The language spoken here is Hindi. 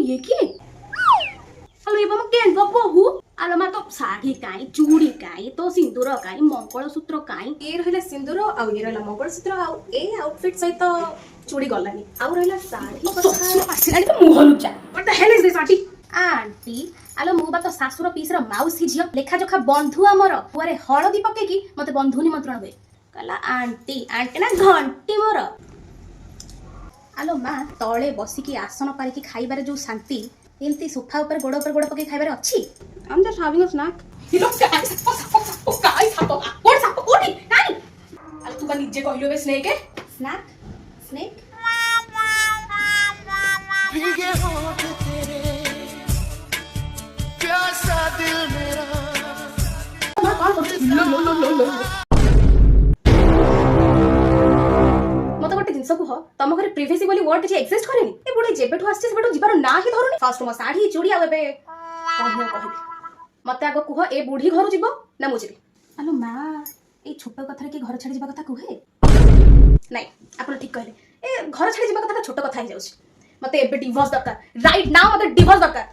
ये किए आलो एबा म केन बहू आलो मा तो साड़ी काई चूड़ी काई तो सिंदूर काई मंगलसूत्र काई ये रहला सिंदूर आउ ये रहला मंगलसूत्र आउ ए आउटफिट सहित चूड़ी गलानी आउ रहला साड़ी ससुर आसिलानी तो मुह लुचा what the hell is this aunty aunty आलो मु बा तो सासुर पीसर माउसी झियो लेखा जोखा बंधु हमर पुआरे हळदी पकेकी मते बंधु निमंत्रण दे कहला आंटी आंटी ना घंटी मोर आलो मा तळे बसिकी आसन पारिकी खाइबारे जो शांति एमती सोफा ऊपर गोड़ पके खाइबारे अछि I am just having a snack ये लोग काय साप काय साप कोड साप कोडी नानी अरे तू बा निजे कहलो बे स्नेक है स्नैक स्नेक भीगे होठ तेरे प्यासा दिल मेरा मत गोटे जिनस कुह तुम घर प्रिवेसी बोली वर्ड किसी एक्जिस्ट करेनी ए बुढ़े जेबेठु आछे सेबेठु जिबार ना ही धरुनी फास्ट मो साड़ी चूड़ी आ एबे कहबी मते आगो कुह ए बुढ़ी घर जीवो ना मु जीबी आलो मां ए छोट कथा की घर छाड़ी जीवा कथा कुहे नहीं आपण ठीक कहले ए घर छाड़ी जीवा कथा छोट कथा ही जाउछ मते एबे डिवोर्स दरकार राइट नाउ मते डिवोर्स दरकार